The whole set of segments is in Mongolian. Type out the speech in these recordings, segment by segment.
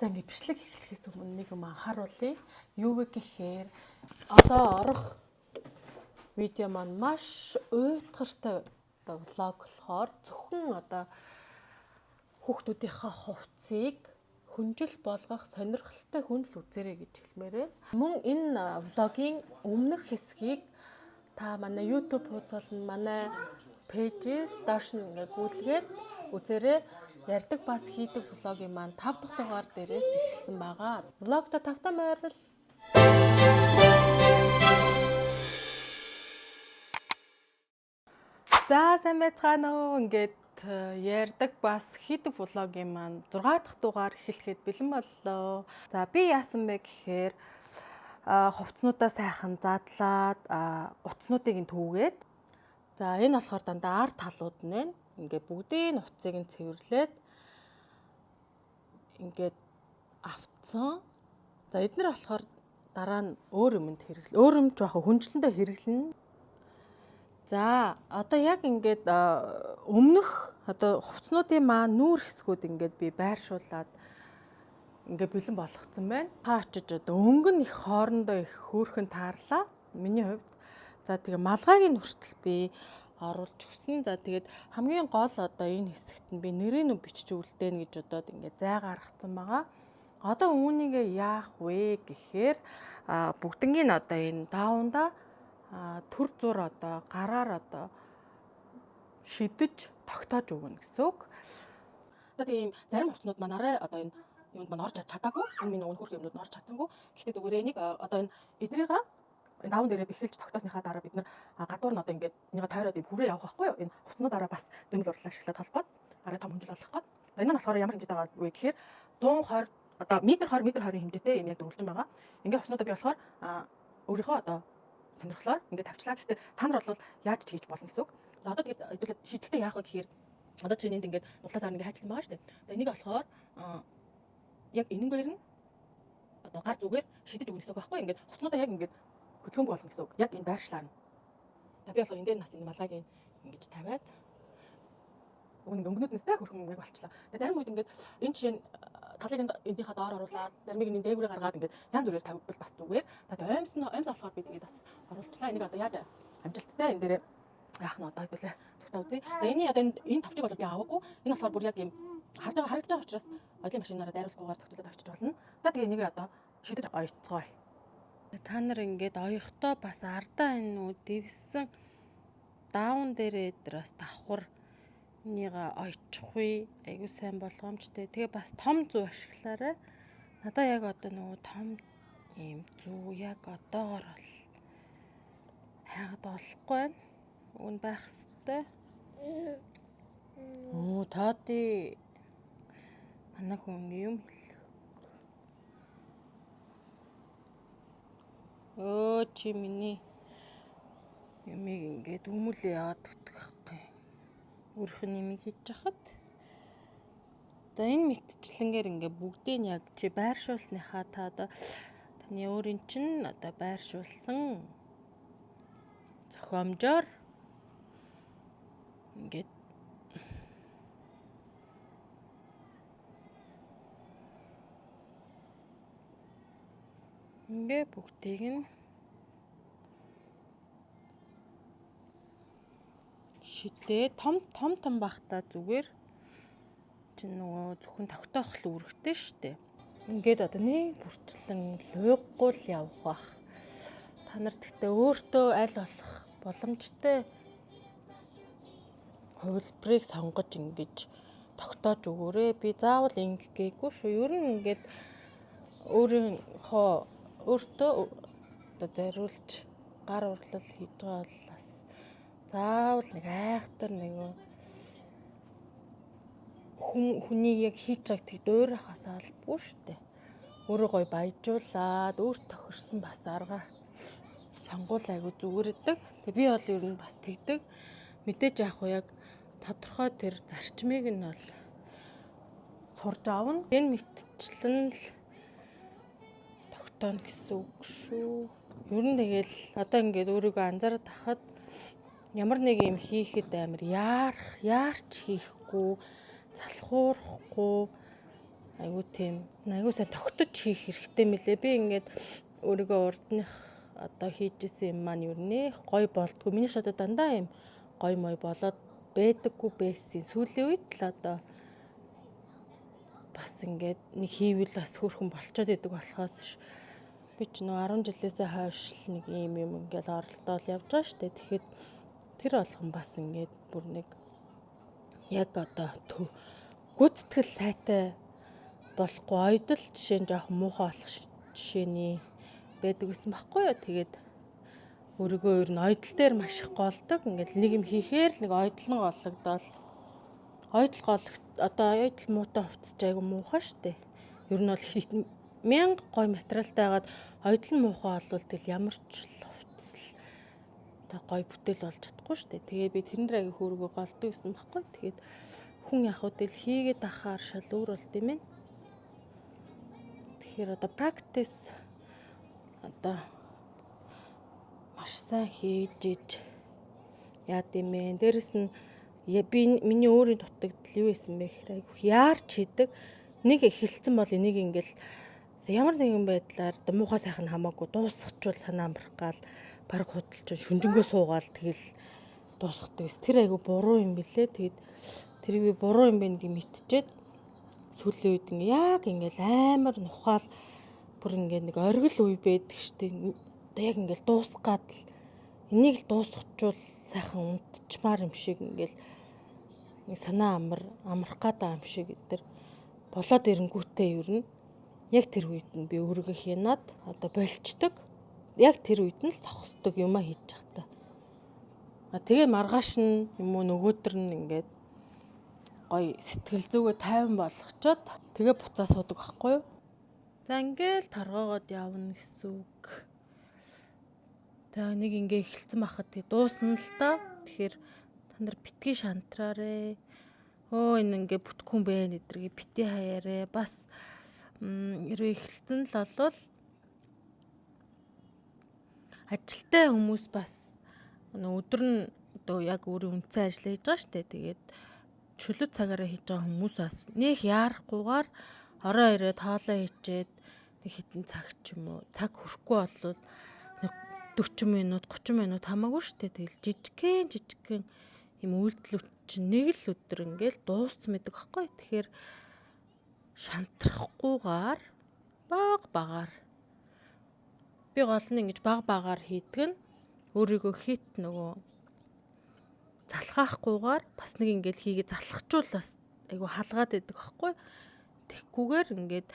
За ингээд бичлэг эхлэхээс өмнө нэг юм анхааруулъя. Юу вэ гэхээр одоо орох видео маань маш уйтгартай влог болохоор зөвхөн одоо хүүхдүүдийнхээ хувцсыг хүнжил болгох сонирхолтой хүн л үзээрэй гэж хэлмээр байна. Мөн энэ влогийн өмнөх хэсгийг та манай YouTube хуудас болон манай пэйжээс доош нь ингээ гүйлгээд үзээрэй. Ярддаг бас хийдэг влогийн маань 5 дахь дугаар дээрээс эхэлсэн байгаа. Влогто тавтай морил. За сайн байцгаана уу. Ингээд ярддаг бас хийдэг влогийн маань 6 дахь дугаар эхлэхэд бэлэн боллоо. За би яасан бэ гэхээр хувцснуудаа сайхан задлаад утаснуудыг нь түүгээд. За энэ болохоор дандаа ард талууд нь байна. Ингээд бүгдийн утсыг нь цэвэрлээд ингээд автсан. За эднэр болохоор дараа нь өөр юмд хэрэглэн. Өөр юм жоохон хүнжлэндээ хэрэглэнэ. За одоо яг ингээд өмнөх одоо хувцснуудын маань нүүр хэсгүүд ингээд би байршуулад ингээд бэлэн болгоцсон байна. Та очиж одоо өнгө нь их хоорондоо их хөөрхөн таарлаа. Миний хувьд. За тэгээ малгайг нь хүртэл би оруулж өгсөн. За тэгээд хамгийн гол одоо энэ хэсэгт нь би нэрийг нь бичиж үлдээн гэж бодоод ингээд зай гаргацсан байгаа. Одоо үүнийг яах вэ гэхээр бүгднгийн одоо энэ даунда төр зур одоо гараар одоо шидэж тогтоож өгнө гэсэн үг. За тийм зарим хувцснууд маань арай одоо энэ юунд маань орж чадаагүй. Энэ минь өнөхөр юмнууд нь орж чадсангүй. Гэхдээ зүгээр энийг одоо энэ эдрийг даун дээрээ бэхэлж тогтоосныхаа дараа бид нар гадуур нь одоо ингээд энийг тойроод юм хүрээ явах байхгүй юу? Энэ хувцснуудаараа бас зөмөл урлаа ашиглаад холбоод арай том хөнжил болох гээд. За энэ нь болохоор ямар хэмжээтэй байгаа вэ гэхээр 120 одоо метр 20 хэмжээтэй юм яг дөрвөлжин байгаа. Ингээд хувцснуудаа би болохоор өөрийнхөө одоо сонирхлоор ингээд тавьчлаа. Гэхдээ та нар бол яаж ч хийж болно гэсэн үг. За одоо тэгээд шийдэлтэй яах вэ гэхээр одоо чинь энд ингээд нуглаасаар ингээд хайчилсан байгаа шүү дээ. За энийг болохоор яг энэнгээр нь одоо гар зүгээр шидэж өгнө гэсэн үг байхгүй. Ингээд хувцснуудаа яг ингээд хөдөлгөөнгүй болно гэсэн үг. Яг энэ байршлаа. За би болохоор энэ дээр нас энэ малгайг ингэж тавиад өнгөнүүд нэстэй хөрхөн яг болчлаа. Тэгээ зарим үед ингээд энэ жишээ нь талыг энтийнхаа доор оруулаад заримыг энэ дээгүүрээ гаргаад ингээд янз бүрээр тавьбал бас зүгээр. За тэгээ оймс болохоор би тэгээд бас оруулчлаа. Энийг одоо яаж амжилттай энэ дээр яах нь одоо хэвлээ зүгтаа үзье. За энэ одоо энэ товчиг бол би аваагүй. Энэ болохоор бүр яг юм харагдаж байгаа учраас оюутны машинаараа дайруулгуугаар тогтоолоод авчиж болно. За тэгээ энийг одоо шидэж ойцгоё. Та нар ингээд оёхдоо бас ардаа энэ нүү дэвсэн даун дээрээ бас давхар энийг ойчихгүй айгуу сайн болгоомжтой. Тэгээ бас том зүү ашиглаарай. Надаа яг одоо нөгөө том ийм зүү яг одоогор бол хайгаад олохгүй байна. Уг нь байх хэвээр. Оо таади манай хүн юм хэлэх. Оо чи миний юмыг ингээд өмүүлээ яваад өгдөхгүй. Өөрөх нь юмыг хийж хахад. За энэ мэтчлэнгээр ингээд бүгдийг нь яг чи байршуулсныхаа та одоо таны өөрийн чинь одоо байршуулсан зохиомжоор ингээд бүгдийг нь шидээ том бахта зүгээр чи нөгөө зөвхөн тогтоох л үүрэгтэй штэ. Ингээд одоо нэг бүрчлэн луйггүй л явах бах. Та нар гэхдээ өөртөө аль болох боломжтой хувилбарыг сонгож ингэж тогтоож өгөөрэй. Би заавал ингэ гээгүй шүү. Ер нь ингээд өөртөө одоо зориулж гар урлал хийж байгаа бол бас заавал нэг айхтар нэг хүнийг яг хийж байгааг тэг дуурайхаас албагүй штэ. Өөрөө гой баяжуулаад өөр тохирсон бас арга сонгуул айгу зүгээрдэг. Тэг би бол ер нь бас тэгдэг. Мэдээж яах вэ яг тодорхой тэр зарчмыг нь бол сурж авна. Энэ мэтчлэн л тогтооно гэсэн үг шүү. Ер нь тэгэл одоо ингээд өөрийгөө анзаараад тахад ямар нэг юм хийхэд амар яарч хийхгүй, залхуурахгүй айгуу тийм айгуу сайн тогтож хийх хэрэгтэй мөлий. Би ингээд өөрийгөө урдных одоо хийжсэн юм маань юу нэ гой болдгоо. Миний шатад дандаа юм гой мой болоод байдаггүй байсан. Сүүлийн үед л одоо бас ингээд нэг хийвэл бас хөөрхөн болцоод идэг болохоос би ч нөө 10 жилээсээ хойш нэг юм ингээд оролдоод явж байгаа шүү дээ. Тэгэхэд тэр болгон бас ингээд бүр нэг яг одоо гүйцэтгэл сайтай болохгүй ойдол жишээ нь жоох муухай болох жишээний байдаг гэсэн баггүй юу. Тэгээд өөрийгөө ер нь ойдол дээр маш их голдог. Ингээд нэг юм хийхээр нэг ойдол нь гологдоод одоо ойдол муутай хувцас айгу муухай штэ. Ер нь бол 1000 гой материалтай хагаад ойдол нь муухай болвол тэгэл ямар ч хувцас одоо гой бүтээл болж чадахгүй штэ. Тэгээ би тэрнэр аяг хөөргөө голдог гэсэн баггүй. Тэгээд хүн яхад тэл хийгээд ахаар шал өөр болт юм ээ. Тэгэхээр одоо practice одоо маш сайн хийж яад юм бэ. Дээрэс нь би миний өөрийн дутагдал юу байсан бэ гэхээр айгу яарч хийдэг. Нэг эхэлсэн бол энийг ингээл ямар нэгэн байдлаар муухай сайхан хамаагүй дуусгачвал санаа амрах гал баг худалч шүнжэнгөө суугаал тэгэл дуусгадаг. Тэр айгу буруу юм билээ. Тэгээд тэрийг би буруу юм байна гэж мэдчихээд сүүлийн үед яг ингээл амар нухаал бүр ингээд нэг оргил үе байдаг штеп. Одоо яг ингээл дуусгаад л энийг л дуусгачвал сайхан унтчмаар юм шиг ингээл нэг санаа амрах гадаа юм шиг гэдэг болоод ирэнгүүтээ ер нь яг тэр үед нь би өөрийгөө хянаад одоо болчдөг. Яг тэр үед нь л зогсдог юмаа хийж захтаа. Тэгээ маргааш нь юм уу нөгөөдөр нь ингээд гой сэтгэл зүгээ тайван болгочоод тэгээ буцаа суудаг байхгүй юу. За ингээл торгоогоод явна гэсэн үг. За нэг ингээ эхэлсэн байхад тий дуусна л та. Тэгэхээр та нар битгий шантраарэ. Энэ ингээ бүтгүн бэ нэдэргээ бити хаяарэ. Бас хэрвээ эхэлсэн л олвол ажилтай хүмүүс бас өдөр нь одоо яг өөрийн үнцэн ажил хийж байгаа штэ. Тэгээд чөлөө цагаараа хийж байгаа хүмүүс бас нэх яарахгүйгээр ороо ирээд хоолоо хийчээд нэг хитэн цаг ч юм уу цаг хүрхгүй болвол 40 минут 30 минут хамаагүй штэ. Тэгэл жижигхэн юм үйлдэл чинь нэг л өдөр ингээл дууссан мэдэг байхгүй. Тэгэхээр шантрахгүйгээр багаар би гол нь ингэж багаар хийдэг нь өөрийгөө хит нөгөө залхаахгүйгээр бас нэг ингээл хийгээ залхахчул бас айгу халгаад байдаг байхгүй. Тэгхгүйгээр ингээд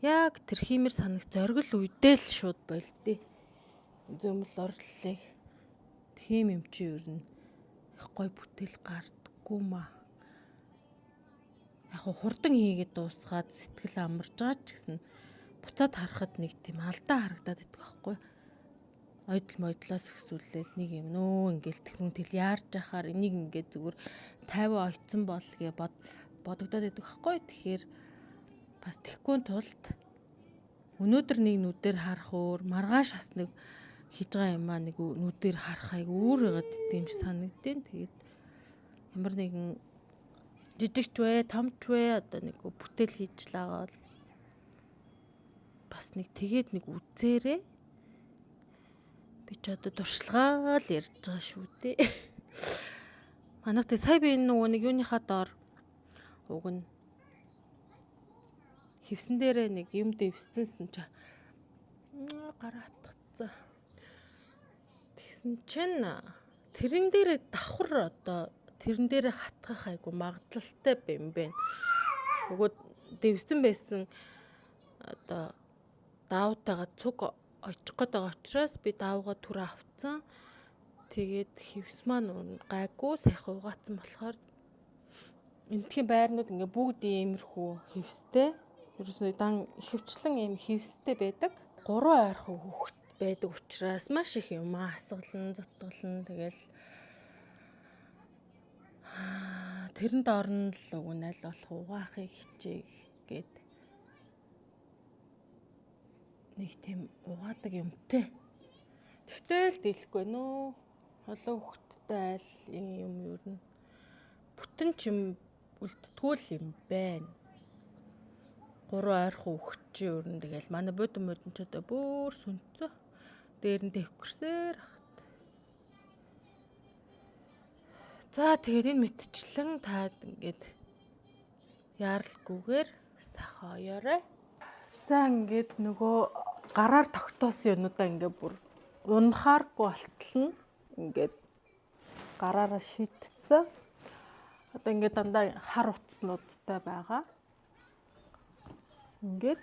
яг тэр хиймэр санах зоригл үедээ л шууд болдё. Зөмөл орлоо. Тийм юм чи ер нь их гой бүтээл гардаггүй маа. Яг хурдан хийгээд дуусгаад сэтгэл амарч байгаа ч гэсэн буцаад харахад нэг тийм алдаа харагдаад идэх байхгүй. Ойдл мойдлоос өсвөлээл нэг юм нөө ингээл тэрүүн тэл яарж яхаар энийг ингээд зүгээр 50 ойцсон бол гэ бодогдоод идэх байхгүй. Тэгэхээр бас тэхгүй тулд өнөөдөр нэг нүдээр харах өөр маргааш бас нэг хийж байгаа юм аа нэг нүдээр харах айгу өөр байгаад идэм шиг санагдیں۔ Тэгээд ямар нэгэн жижигч вэ, томч вэ одоо нэг бүтээл хийж л байгаа бол бас нэг тэгээд нэг үзээрээ би ч одоо туршлагаа л ярьж байгаа шүү дээ. Манайх тэ сая би нөгөө нэг юуныхаа доор уг нь хевсэн дээрээ нэг юм дэвсцэнсэн чи гараа атгацсан. Тэгсэн чинь тэрэн дээр давхар одоо тэрэн дээр хатгах айгу магадлалтай юм бэ. Нөгөө дэвсэн байсан одоо даавтайгаа цуг очих гээд байгаа учраас би даавгаа түр авцсан. Тэгээд хевс маань гайгүй сайхан угаацсан болохоор энтхийн байрнууд ингээ бүгд иймэрхүү хевстэй. Ерөөсөө дан ихэвчлэн ийм хевстэй байдаг. 3 ойрхон хүүхэд байдаг учраас маш их юм асгалан, зутгалан тэгэл тэрэнд орно л уг нь аль болох угаахыг хичээх гээд нэг тийм угаадаг юмтэй. Тэгтэл дийлэхгүй нөө. Олон хүүхэдтэй айл юм ер нь бүтэн ч юм үлдтгүүл юм байна. 3 ойрхон өгч ер нь тэгэл манай бодон ч одоо бүр сүнцөө дээр нь дэвхгэрсээр хат. За тэгээд энэ мэтчлэн таад ингээд яаралгүйгээр сахаоёорой. За ингээд нөгөө гараар тогтоосон юмудаа ингээд бүр унахааргүй болтолно. Ингээд гараараа шийтцэн. Одоо ингээд дандаа хар утаснуудтай байгаа. Ингээд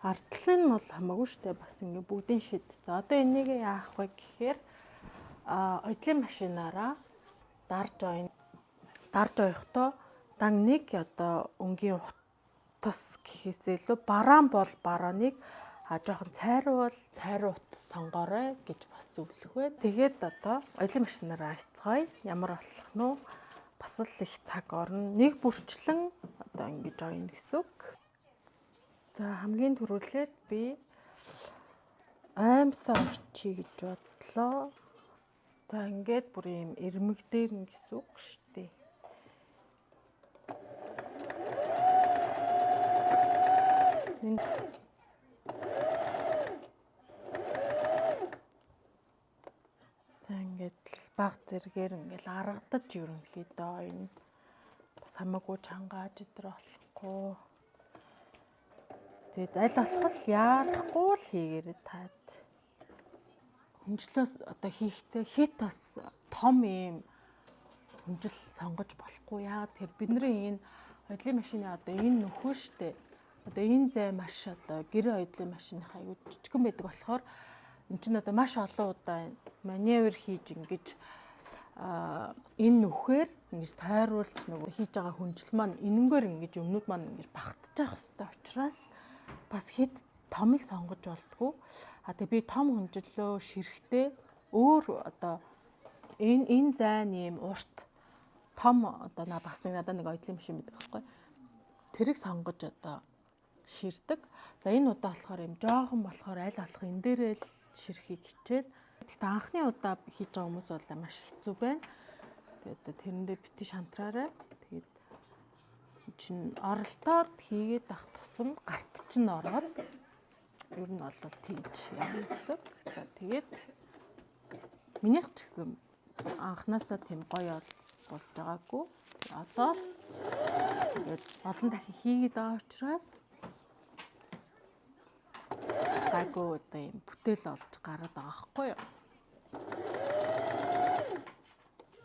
ардлын нь бол хамаагүй штэ бас ингээд бүгдийн шид. За одоо энийг яах вэ гэхээр оёдлын машинаараа дарж оёхдоо дан нэг одоо өнгийн утас гэхээсээ илүү бараан бол барааныг жоохон цайруу бол цайруу утас сонгоорой гэж бас зөвлөх бай. Тэгээд одоо оёдлын машинаараа айцгаая. Ямар болох нь вэ? Бас л их цаг орно. Нэг бүрчлэн одоо ингэж оёно гэсэн үг. За хамгийн түрүүлээд би аймсаа орчий гэж бодлоо. За ингээд бүр юм эрмэг дээр нь гэсэн үг шүү дээ. За ингээд баг зэрэгээр ингээл аргадаж ерөнхийдөө энэ бас хамаагүй чангааж өдр болохгүй. Тэгэд аль болох яарахгүй л хийгээрээ таад. Хүнжлээс одоо хийхдээ хит бас том юм хүнжил сонгож болохгүй. Яагаад тэгэхээр бидний энэ оёдлын машины одоо энэ нөхөр штэ. Одоо энэ зай маш одоо гэрээ оёдлын машины аюу жижигэн байдаг болохоор эн чинь одоо маш олон удаа маневр хийж ингэж энэ нүхээр ингэж тойруулж нөгөө хийж байгаа хүнжил маань энэнгээр ингэж өмнөд маань ингэж багтаж явах хэрэгтэй учраас бас хит томыг сонгож болтгоо. Тэгээ би том хүнжиллөө ширэхдээ өөр одоо энэ зайн юм урт том одоо бас надад нэг оёдлын машин байдаг байхгүй. Тэрийг сонгож одоо ширдэг. За энэ удаа болохоор юм жоохон болохоор аль болох энэ дээрээ л ширхийг хичээд. Гэхдээ анхны удаа хийж байгаа хүмүүс бол маш хэцүү байна. Тэгээд одоо тэрэндээ бити шантраарай. Тэгээд чинь оролдоод хийгээд ах тусам гарт чинь ороод ер нь бол тэгж яа гэсэн. За тэгээд минийх ч гэсэн анханасаа тийм гоё болж байгаагүй. Одоо л тэгээд олон дахин хийгээд байгаа учраас гайгүй одоо юм бүтээл олж гараад байгаа хгүй юу.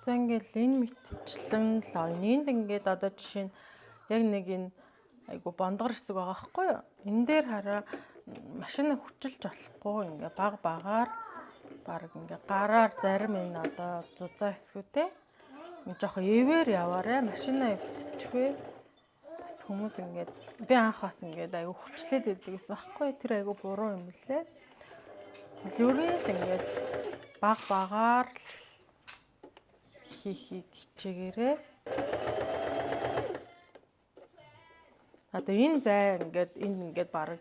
За ингээл энэ мэтчлэн л ойн. Энд ингээд одоо жишээ нь яг нэг энэ айгу бондгор хэсэг байгаа хгүй юу. Энэ дээр хараа машина хүчилж болохгүй ингээ багаар баг ингээ гараар зарим энэ одоо зузаан хэсгүүдээ ингээ жоохон эвээр яваарэ машина битчихвэ. Бас хүмүүс ингээд би анх бас ингээд айгу хүчлээд байдаг гэсэн байхгүй. Тэр айгу буруу юм лээ. Ер нь л ингээд багаар хийхийг хичээгээрээ. Одоо энэ зай ингээд баг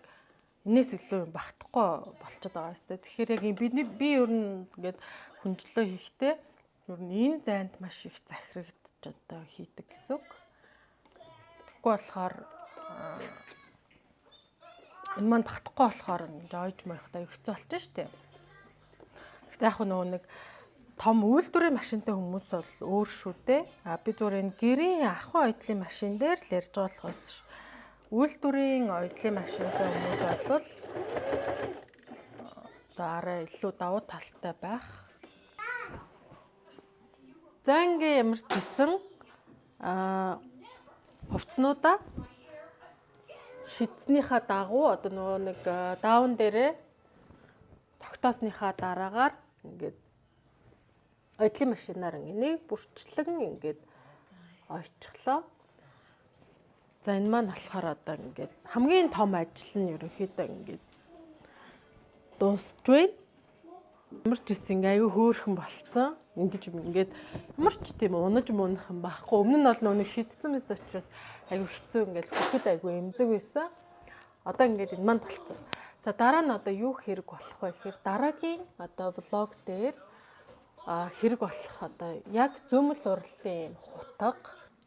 энэс илүү юм багтахгүй болчиход байгаа юм тест. Тэгэхээр яг би ер нь ингээд хүнжлөө хийхдээ ер нь энэ зайд маш их захирагдж одоо хийдэг гэсэн үг. Тэгэхгүй болохоор энэ маань багтахгүй болохоор ингээд ойж моёхтой хэцүү болчих штеп. Гэтэ яг нөгөө нэг том үйлдвэрийн машинтай хүмүүс бол өөр шүү дээ. Би зүгээр энэ гэрийн ахуй оёдлын машин дээр л ярьж байгаа болохоос үйлдвэрийн оёдлын машинтай хүмүүс бол одоо арай илүү давуу талтай байх. За ингээ ямар ч гэсэн хувцснуудаа шидснийхаа дагуу одоо нөгөө нэг даун дээрээ тогтоосныхаа дараагаар ингээд оёдлын машинаар нэг бүрчлэн ингээд ойчглоо. За энэ маань болохоор одоо ингээд хамгийн том ажил нь ерөнхийдөө ингээд дуусч байна. Ямар ч гэсэн ингээ аюу хөөрхөн болцсон. Ингээд ямар ч тийм унаж мунах юм байхгүй. Өмнө нь бол нүг шидсэн байсан учраас аюу хэцүү ингээд хөөхөд аюу эмзэг байсан. Одоо ингээд энэ маань болцсон. За дараа нь одоо юу хэрэг болох вэ гэхээр дараагийн одоо влог дээр хэрэг болох одоо яг зөмөл урлалын хутга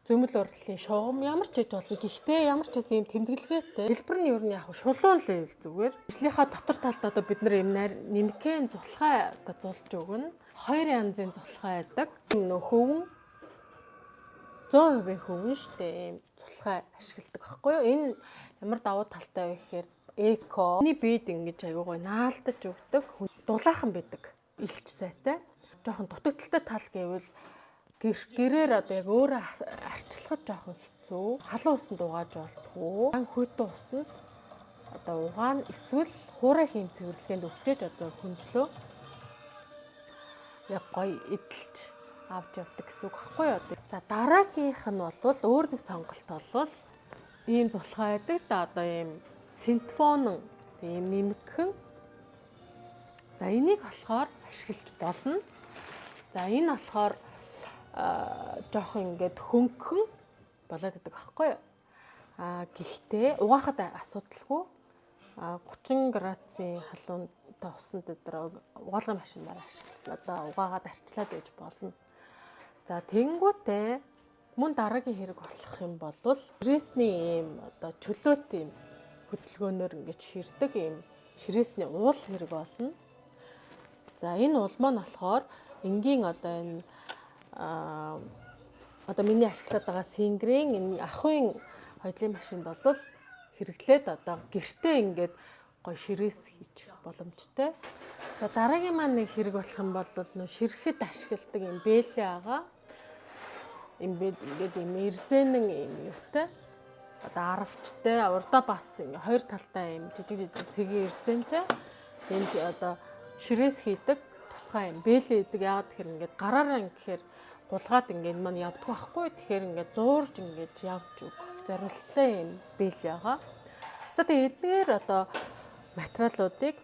зөмөл урлагийн шугам ямар ч гэж болно. Гэхдээ ямар ч гэсэн юм тэмдэглэгээтэй. Дэлбэр нь юу нь яг шулуун л байл зүгээр. Ажлынхаа дотор талд одоо бид нар юм нэмгэн зулхай одоо зулж өгнө. 2 янзын зулхай байдаг. Нөө хөвөн 100% хөвөн штэ ийм зулхай ашигладаг байхгүй юу? Энэ ямар давуу талтай вэ гэхээр эко. Миний бид ингэж аюугай наалдаж өгдөг. Дулаахан байдаг. Илч сайтай. Жохон дутагдaltaй тал гэвэл гэрээр одоо яг өөрөө арчлахад жоохон хэцүү. Халуун усанд угааж болтгоо. Хөдөө усанд одоо угаана эсвэл хуурай хийм цэвэрлэгэнд өгчээж одоо хүнжлөө. Яг гоё эдэлж авч явдаг гэсэн үг байхгүй юу? За дараагийнх нь бол өөр нэг сонголт бол ийм зулхай байдаг да одоо ийм синтфон ийм нэмгхэн. За энийг болохоор ашиглаж болно. За энэ болохоор жоох ингээд хөнгөн болоод байдаг аахгүй юу? Гэхдээ угаахад асуудалгүй 30 градусын халуунтай усанд дээр угаалгын машинаар ашиглаад одоо угаагаад арчлаад байж болно. За тэнгуүтэй мөн дараагийн хэрэг болох юм бол ширээсний ийм одоо чөлөөт ийм хөдөлгөөнөөр ингэж ширдэг ийм ширээсний уул хэрэг болно. За энэ уул маань болохоор энгийн одоо энэ одоо миний ашиглаад байгаа сингрийн энэ ахын хоёдлын машинд бол хэрэглээд одоо гэртээ ингээд гоё ширээс хийж боломжтой. За дараагийн маань нэг хэрэг болох юм бол нөө ширхэд ашигладаг юм бэлээ байгаа. Ингээд юм эрзэнэн юм юутай. Одоо аравчтай, урдаа бас ингээ хоёр талтай юм жижиг цэгийн эрзэнтэй. Энд одоо ширээс хийдэг тусгай юм бэлээ идэг. Яагаад тэгэхээр ингээд гараараа ингэхээр гулгаад ингээд маань явдаг байхгүй. Тэгэхээр ингээд зуурж ингээд явж өгөх зорилттой юм бэлээ байгаа. За тэгээ эдгээр одоо материалуудыг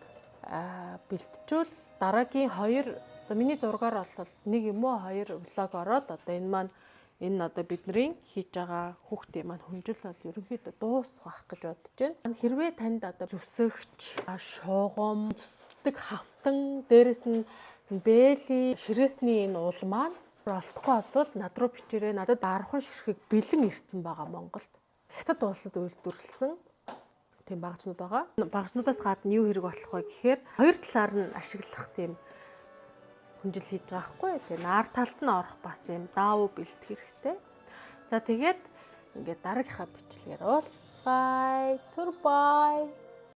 бэлтжүүл дараагийн 2 одоо миний зургаар бол 1 юм уу 2 влог ороод одоо энэ маань энэ одоо бидний хийж байгаа хүүхдийн маань хүнжил бол ерөнхийдөө дуусгах гэж бодож байна. Хэрвээ танд одоо зүсэгч, шугам, зүсдэг хавтан, дээрэс нь бэли, ширээсний энэ уул маань олдохгүй бол над руу бичээрэй. Надад 10 ширхэг бэлэн ирсэн байгаа Монголд. Хятад улсад үйлдвэрлэсэн тийм багажнууд байгаа. Багажнуудаас гадна юу хэрэг болох вэ гэхээр хоёр талаар нь ашиглах тийм хүнжил хийж байгаа хгүй. Тэгээ нар талд нь орох бас юм даав бэлт хэрэгтэй. За тэгээд ингээд дараагийнхаа бичлэгээр уулзцгаая. Түр бай.